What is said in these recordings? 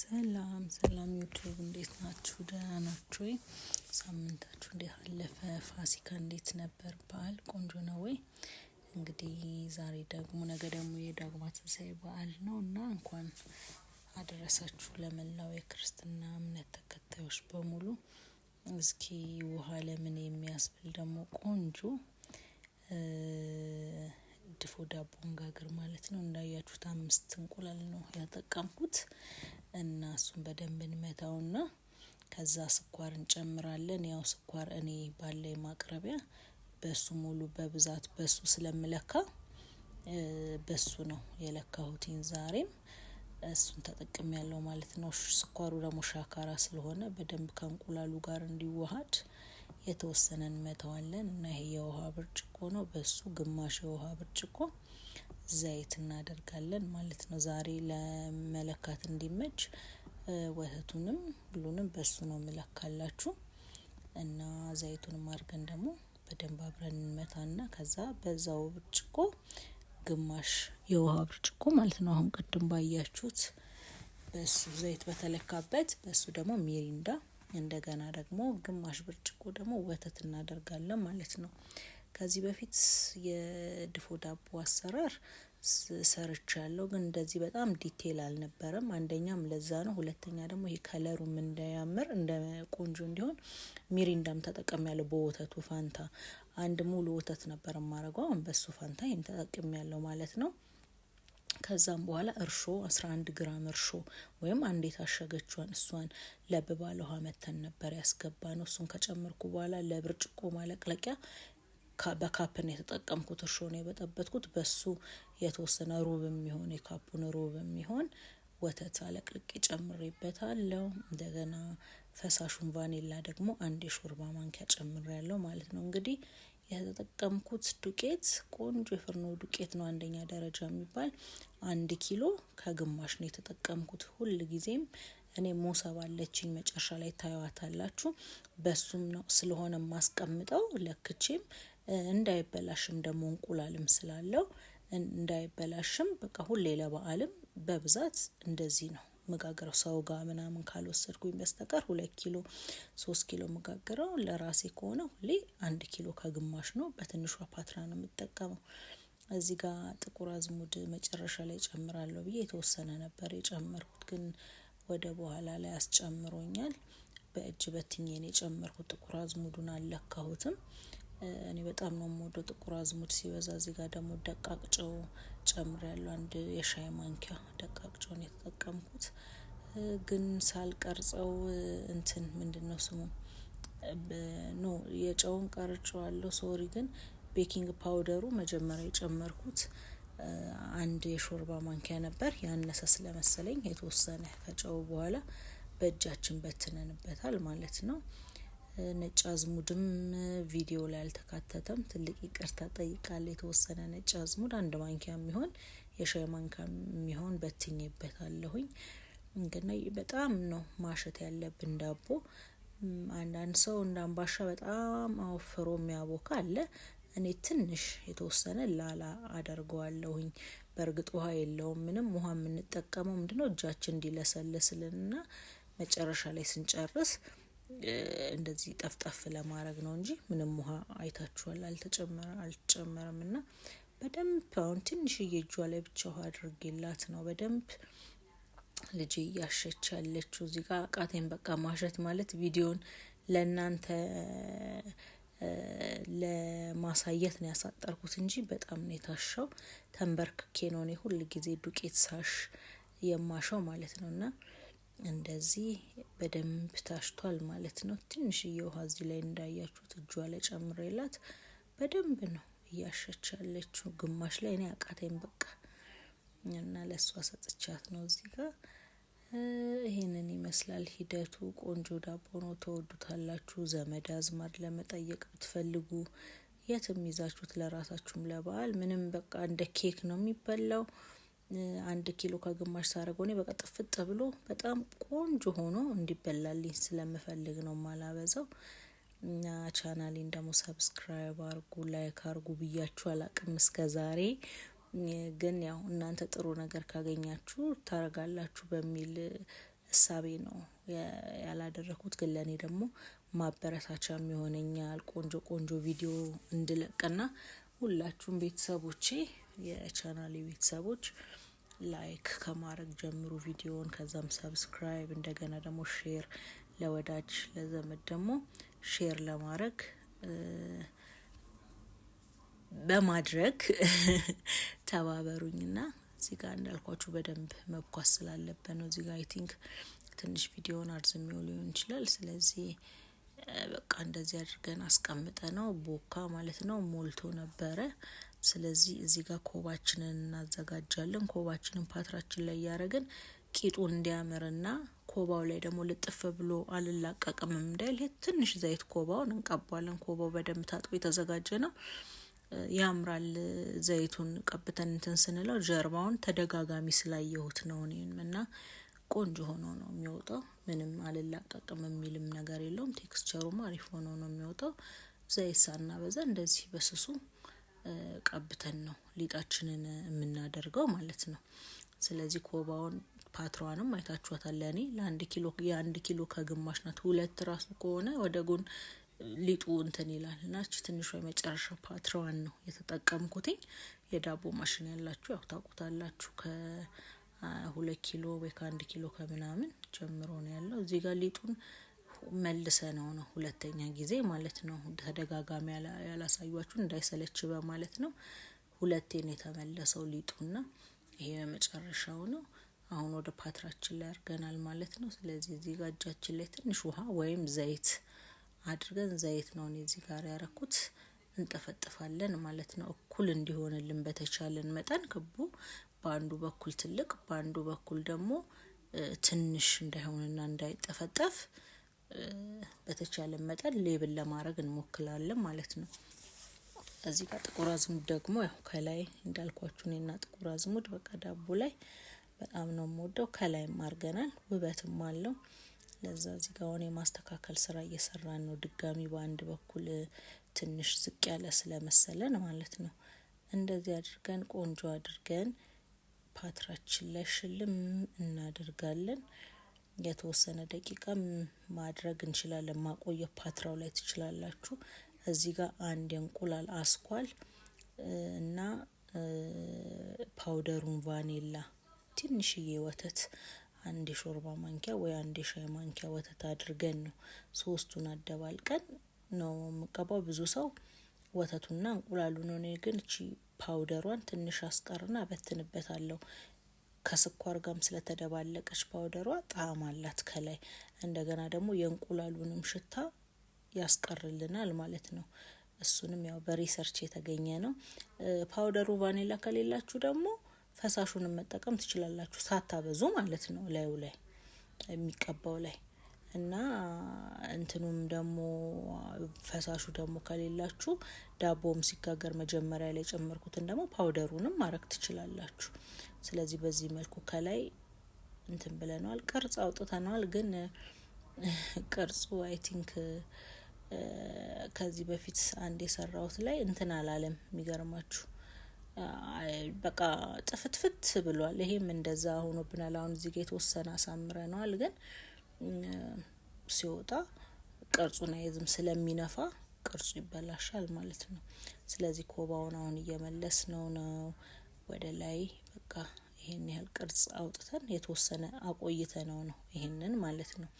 ሰላም ሰላም ዩቲዩብ እንዴት ናችሁ? ደህና ናችሁ ወይ? ሳምንታችሁ እንዴት አለፈ? ፋሲካ እንዴት ነበር? በዓል ቆንጆ ነው ወይ? እንግዲህ ዛሬ ደግሞ ነገ ደግሞ የዳግማ ትንሣኤ በዓል ነው እና እንኳን አደረሳችሁ ለመላው የክርስትና እምነት ተከታዮች በሙሉ። እስኪ ውሃ ለምን የሚያስብል ደግሞ ቆንጆ ድፎ ዳቦ እንጋግር ማለት ነው። እንዳያችሁት 5 እንቁላል ነው ያጠቀምኩት እና እሱን በደንብ እንመታውና ከዛ ስኳር እንጨምራለን። ያው ስኳር እኔ ባለኝ ማቅረቢያ በሱ ሙሉ በብዛት በሱ ስለምለካ በሱ ነው የለካሁትኝ። ዛሬም እሱን ተጠቅሜያለሁ ማለት ነው። ስኳሩ ደግሞ ሻካራ ስለሆነ በደንብ ከእንቁላሉ ጋር እንዲዋሃድ የተወሰነ እንመታዋለን እና ይሄ የውሃ ብርጭቆ ነው። በሱ ግማሽ የውሃ ብርጭቆ ዘይት እናደርጋለን ማለት ነው። ዛሬ ለመለካት እንዲመች ወተቱንም ሁሉንም በሱ ነው መለካላችሁ እና ዘይቱንም አድርገን ደግሞ በደንብ አብረን እንመታና ከዛ በዛው ብርጭቆ ግማሽ የውሃ ብርጭቆ ማለት ነው። አሁን ቅድም ባያችሁት በሱ ዘይት በተለካበት በሱ ደግሞ ሚሪንዳ እንደገና ደግሞ ግማሽ ብርጭቆ ደግሞ ወተት እናደርጋለን ማለት ነው። ከዚህ በፊት የድፎ ዳቦ አሰራር ሰርቻለሁ፣ ግን እንደዚህ በጣም ዲቴል አልነበረም። አንደኛም ለዛ ነው፣ ሁለተኛ ደግሞ ይሄ ከለሩም እንዳያምር እንደ ቆንጆ እንዲሆን ሚሪንዳም ተጠቅሜያለሁ። በወተቱ ፋንታ አንድ ሙሉ ወተት ነበር የማረገው፣ አሁን በሱ ፋንታ ይሄን ተጠቅሜያለሁ ማለት ነው። ከዛም በኋላ እርሾ 11 ግራም እርሾ ወይም አንድ የታሸገችዋን እሷን ለብ ባለ ውሃ መተን ነበር ያስገባነው። እሱን ከጨመርኩ በኋላ ለብርጭቆ ማለቅለቂያ በካፕ ነው የተጠቀምኩት። እርሾ ነው የበጠበጥኩት። በሱ የተወሰነ ሩብ የሚሆን የካፑን ሩብ የሚሆን ወተት አለቅልቄ ጨምሬበታለሁ። እንደገና ፈሳሹን ቫኒላ ደግሞ አንድ የሾርባ ማንኪያ ጨምሬያለሁ ማለት ነው። እንግዲህ የተጠቀምኩት ዱቄት ቆንጆ የፍርኖ ዱቄት ነው፣ አንደኛ ደረጃ የሚባል 1 ኪሎ ከግማሽ ነው የተጠቀምኩት። ሁል ጊዜም እኔ ሞሰብ አለችኝ መጨረሻ ላይ ታዩዋታላችሁ። በሱም ነው ስለሆነ ማስቀምጠው ለክቼም እንዳይበላሽም ደግሞ እንቁላልም ስላለው እንዳይበላሽም በቃ ሁሌ ለበዓልም በብዛት እንደዚህ ነው መጋገረው። ሰው ጋር ምናምን ካልወሰድኩኝ በስተቀር 2 ኪሎ 3 ኪሎ መጋገረው። ለራሴ ከሆነ ሁሌ 1 ኪሎ ከግማሽ ነው። በትንሿ ፓትራ ነው የምጠቀመው። እዚህ ጋር ጥቁር አዝሙድ መጨረሻ ላይ ጨምራለሁ ብዬ የተወሰነ ነበር የጨመርኩት፣ ግን ወደ በኋላ ላይ አስጨምሮኛል። በእጅ በትኜ ነው የጨመርኩት። ጥቁር አዝሙዱን አልለካሁትም። እኔ በጣም ነው የምወደው ጥቁር አዝሙድ ሲበዛ። እዚህ ጋር ደግሞ ደቃቅ ጨው ጨምሬያለሁ። 1 የሻይ ማንኪያ ደቃቅ ጨው ነው የተጠቀምኩት። ግን ሳልቀርጸው እንትን ምንድነው ስሙ ኖ የጨውን ቀርጬዋለሁ ሶሪ። ግን ቤኪንግ ፓውደሩ መጀመሪያ የጨመርኩት 1 የሾርባ ማንኪያ ነበር። ያነሰ ስለመሰለኝ የተወሰነ ከጨው በኋላ በእጃችን በትነንበታል ማለት ነው። ነጭ አዝሙድም ቪዲዮ ላይ አልተካተተም፣ ትልቅ ይቅርታ ጠይቃለሁ። የተወሰነ ነጭ አዝሙድ 1 ማንኪያ የሚሆን የሻይ ማንኪያ የሚሆን በትኜበታለሁኝ። እንግዲህ በጣም ነው ማሸት ያለብን ዳቦ። አንዳንድ ሰው እንደ አምባሻ በጣም አወፍሮ የሚያቦካ አለ። እኔ ትንሽ የተወሰነ ላላ አደርገዋለሁኝ። በእርግጥ ውሃ የለውም ምንም። ውሃ የምንጠቀመው ምንድነው እጃችን እንዲለሰልስልንና መጨረሻ ላይ ስንጨርስ እንደዚህ ጠፍጠፍ ለማድረግ ነው እንጂ ምንም ውሃ አይታችኋል አልተጨመረምና በደንብ አሁን ትንሽዬ እጇ ላይ ብቻ ውሃ አድርጌላት ነው በደንብ ልጄ እያሸች ያለችው። እዚህ ጋር አቃቴን በቃ ማሸት ማለት ቪዲዮን ለእናንተ ለማሳየት ነው ያሳጠርኩት እንጂ በጣም ነው የታሻው። ተንበርክኬ ነው እኔ ሁል ጊዜ ዱቄት ሳሽ የማሻው ማለት ነውና እንደዚህ በደንብ ታሽቷል ማለት ነው። ትንሽዬ ውሃ እዚህ ላይ እንዳያችሁት እጇ ላይ ጨምሬላት በደንብ ነው እያሸች ያለችው። ግማሽ ላይ እኔ አቃተኝ በቃ እና ለሷ ሰጥቻት ነው። እዚህ ጋር ይሄንን ይመስላል ሂደቱ። ቆንጆ ዳቦ ነው፣ ተወዱታላችሁ። ዘመድ አዝማድ ለመጠየቅ ብትፈልጉ የትም ይዛችሁት ለራሳችሁም ለበዓል ምንም በቃ እንደ ኬክ ነው የሚበላው። 1 ኪሎ ከግማሽ ሳረገው እኔ በቃ ጥፍጥ ብሎ በጣም ቆንጆ ሆኖ እንዲበላልኝ ስለምፈልግ ነው ማላበዛው። እና ቻናሌን ደግሞ ሰብስክራይብ አርጉ፣ ላይክ አርጉ ብያችሁ አላቅም እስከዛሬ። ግን ያው እናንተ ጥሩ ነገር ካገኛችሁ ታረጋላችሁ በሚል እሳቤ ነው ያላደረኩት። ግን ለኔ ደግሞ ማበረታቻም ይሆነኛል ቆንጆ ቆንጆ ቪዲዮ እንድለቅና ሁላችሁም ቤተሰቦቼ የቻናሌ ቤተሰቦች ላይክ ከማድረግ ጀምሩ ቪዲዮን፣ ከዛም ሰብስክራይብ፣ እንደገና ደግሞ ሼር ለወዳጅ ለዘመድ ደግሞ ሼር ለማድረግ በማድረግ ተባበሩኝና እዚህ ጋር እንዳልኳችሁ በደንብ መብኳት ስላለበት ነው። እዚህ ጋር አይ ቲንክ ትንሽ ቪዲዮን አርዝሜው ሊሆን ይችላል። ስለዚህ በቃ እንደዚህ አድርገን አስቀምጠ ነው ቦካ ማለት ነው። ሞልቶ ነበረ። ስለዚህ እዚህ ጋር ኮባችንን እናዘጋጃለን። ኮባችንን ፓትራችን ላይ ያረግን ቂጡን እንዲያምርና ኮባው ላይ ደግሞ ልጥፍ ብሎ አልላቀቅም እንዳይል ትንሽ ዘይት ኮባውን እንቀባለን። ኮባው በደንብ ታጥቦ የተዘጋጀ ነው። ያምራል። ዘይቱን ቀብተን እንትን ስንለው ጀርባውን ተደጋጋሚ ስላየሁት ነው እኔም እና ቆንጆ ሆኖ ነው የሚወጣው። ምንም አልላቀቅም የሚልም ነገር የለውም። ቴክስቸሩም አሪፍ ሆኖ ነው የሚወጣው። ዘይት ሳናበዛ እንደዚህ በስሱ ቀብተን ነው ሊጣችንን የምናደርገው ማለት ነው። ስለዚህ ኮባውን ፓትሯንም አይታችኋታል። ለኔ የ1 ኪሎ ከግማሽ ናት። 2 ራሱ ከሆነ ወደ ጎን ሊጡ እንትን ይላል እና እቺ ትንሿ የመጨረሻ ፓትሯን ነው የተጠቀምኩትኝ። የዳቦ ማሽን ያላችሁ ያው ታውቁታላችሁ። ከ2 ኪሎ ወይ ከ1 ኪሎ ከምናምን ጀምሮ ነው ያለው። እዚህ ጋር ሊጡን መልሰ ነው ሁለተኛ ጊዜ ማለት ነው። ተደጋጋሚ ያላሳያችሁ እንዳይሰለች በማለት ነው። ሁለቴ ነው የተመለሰው ሊጡና ይሄ የመጨረሻው ነው። አሁን ወደ ፓትራችን ላይ አድርገናል ማለት ነው። ስለዚህ እዚህ ጋር እጃችን ላይ ትንሽ ውሃ ወይም ዘይት አድርገን ዘይት ነው እዚህ ጋር ያረኩት እንጠፈጥፋለን ማለት ነው። እኩል እንዲሆንልን በተቻለን መጠን ክቡ በአንዱ በኩል ትልቅ በአንዱ በኩል ደግሞ ትንሽ እንዳይሆንና እንዳይጠፈጠፍ በተቻለን መጠን ሌብል ለማድረግ እንሞክራለን ማለት ነው። እዚህ ጋር ጥቁር አዝሙድ ደግሞ ያው ከላይ እንዳልኳችሁ እኔና ጥቁር አዝሙድ በቃ ዳቦ ላይ በጣም ነው የምወደው። ከላይም አድርገናል፣ ውበትም አለው። ለዛ እዚህ ጋር ሆነ የማስተካከል ስራ እየሰራን ነው። ድጋሚ በአንድ በኩል ትንሽ ዝቅ ያለ ስለመሰለን ማለት ነው። እንደዚህ አድርገን ቆንጆ አድርገን ፓትራችን ላይ ሽልም እናደርጋለን። የተወሰነ ደቂቃ ማድረግ እንችላለን። ማቆየት ፓትራው ላይ ትችላላችሁ። እዚህ ጋር አንድ እንቁላል አስኳል እና ፓውደሩን ቫኒላ ትንሽዬ ወተት 1 ሾርባ ማንኪያ ወይ 1 ሻይ ማንኪያ ወተት አድርገን ነው ሶስቱን አደባልቀን ነው የምቀባው። ብዙ ሰው ወተቱና እንቁላሉን ነው። እኔ ግን እቺ ፓውደሯን ትንሽ አስቀርና በትንበታለሁ። ከስኳር ጋርም ስለተደባለቀች ፓውደሯ ጣዕም አላት ከላይ። እንደገና ደግሞ የእንቁላሉንም ሽታ ያስቀርልናል ማለት ነው። እሱንም ያው በሪሰርች የተገኘ ነው። ፓውደሩ ቫኒላ ከሌላችሁ ደግሞ ፈሳሹንም መጠቀም ትችላላችሁ፣ ሳታበዙ ማለት ነው። ላዩ ላይ የሚቀባው ላይ እና እንትኑም ደግሞ ፈሳሹ ደግሞ ከሌላችሁ ዳቦም ሲጋገር መጀመሪያ ላይ ጨመርኩትን ደግሞ ፓውደሩንም ማረግ ትችላላችሁ። ስለዚህ በዚህ መልኩ ከላይ እንትን ብለናል፣ ቅርጽ አውጥተናል። ግን ቅርጹ አይ ቲንክ ከዚህ በፊት አንድ የሰራሁት ላይ እንትን አላለም። የሚገርማችሁ በቃ ጥፍትፍት ብሏል። ይሄም እንደዛ ሆኖብናል። አሁን እዚህ ጋር የተወሰነ አሳምረናል። ግን ሲወጣ ቅርጹን አይዝም፣ ስለሚነፋ ቅርጹ ይበላሻል ማለት ነው። ስለዚህ ኮባውን አሁን እየመለስ ነው ወደ ላይ። በቃ ይሄን ያህል ቅርጽ አውጥተን የተወሰነ አቆይተ ነው ይሄንን ማለት ነው።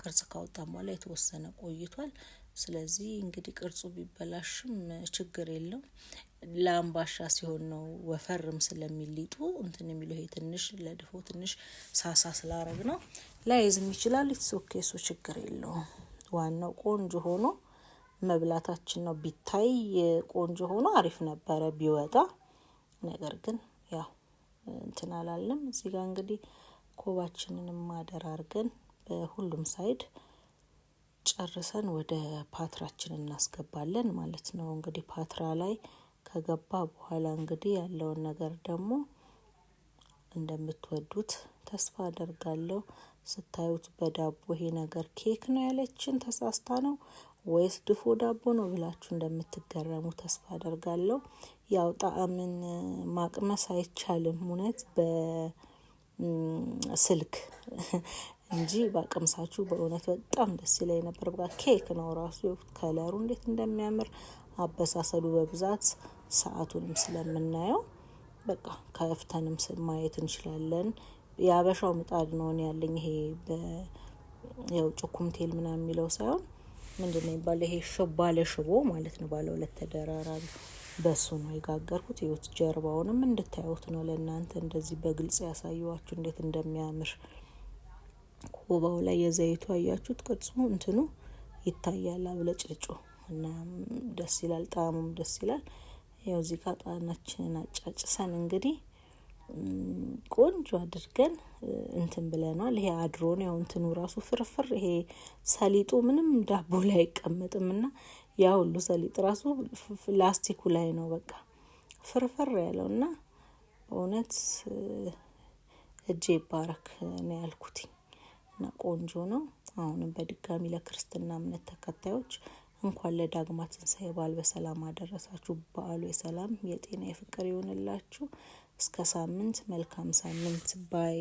ቅርጽ ካወጣን በኋላ የተወሰነ ቆይቷል። ስለዚህ እንግዲህ ቅርጹ ቢበላሽም ችግር የለም። ለአምባሻ ሲሆን ነው ወፈርም ስለሚሊጡ እንትን የሚለው። ይሄ ትንሽ ለድፎ ትንሽ ሳሳ ስላረግ ነው ላይዝም ይችላል። ኦኬ፣ እሱ ችግር የለውም። ዋናው ቆንጆ ሆኖ መብላታችን ነው። ቢታይ ቆንጆ ሆኖ አሪፍ ነበረ ቢወጣ። ነገር ግን ያው እንትን አላለም። እዚህ ጋር እንግዲህ ኮባችንን ማደር አድርገን በሁሉም ሳይድ ጨርሰን ወደ ፓትራችን እናስገባለን ማለት ነው። እንግዲህ ፓትራ ላይ ከገባ በኋላ እንግዲህ ያለውን ነገር ደግሞ እንደምትወዱት ተስፋ አደርጋለሁ። ስታዩት በዳቦ ይሄ ነገር ኬክ ነው ያለችን ተሳስታ ነው ወይስ ድፎ ዳቦ ነው ብላችሁ እንደምትገረሙ ተስፋ አደርጋለሁ። ያው ጣዕምን ማቅመስ አይቻልም እውነት በስልክ እንጂ ባቀምሳችሁ በእውነት በጣም ደስ ይለኝ ነበር። በቃ ኬክ ነው ራሱ ከለሩ እንዴት እንደሚያምር አበሳሰሉ በብዛት ሰአቱንም ስለምናየው በቃ ከፍተንም ማየት እንችላለን። የሀበሻው ምጣድ ነው እኔ ያለኝ ይሄ የውጭ ኩምቴል ምናምን የሚለው ሳይሆን ምንድነው የሚባለው ይሄ ባለ ሽቦ ማለት ነው። ባለ 2 ተደራራቢ በሱ ነው የጋገርኩት። ይኸውት ጀርባውንም እንድታዩት ነው ለእናንተ እንደዚህ በግልጽ ያሳየኋችሁ እንዴት እንደሚያምር። ኮባው ላይ የዘይቱ አያችሁት ቅርጹ እንትኑ ይታያል አብለጭልጩ እና ደስ ይላል። ጣዕሙም ደስ ይላል። ያው እዚህ ጋር ጣናችንን አጫጭሰን እንግዲህ ቆንጆ አድርገን እንትን ብለናል። ይሄ አድሮ ነው ያው እንትኑ ራሱ ፍርፍር ይሄ ሰሊጡ ምንም ዳቦ ላይ አይቀመጥምና ያ ሁሉ ሰሊጥ ራሱ ላስቲኩ ላይ ነው በቃ ፍርፍር ያለውና በእውነት እጄ ይባረክ ነው ያልኩት እና ቆንጆ ነው። አሁንም በድጋሚ ለክርስትና እምነት ተከታዮች እንኳን ለዳግማ ትንሣኤ በዓል በሰላም አደረሳችሁ። በዓሉ የሰላም የጤና የፍቅር ይሁንላችሁ። እስከ ሳምንት መልካም ሳምንት ባይ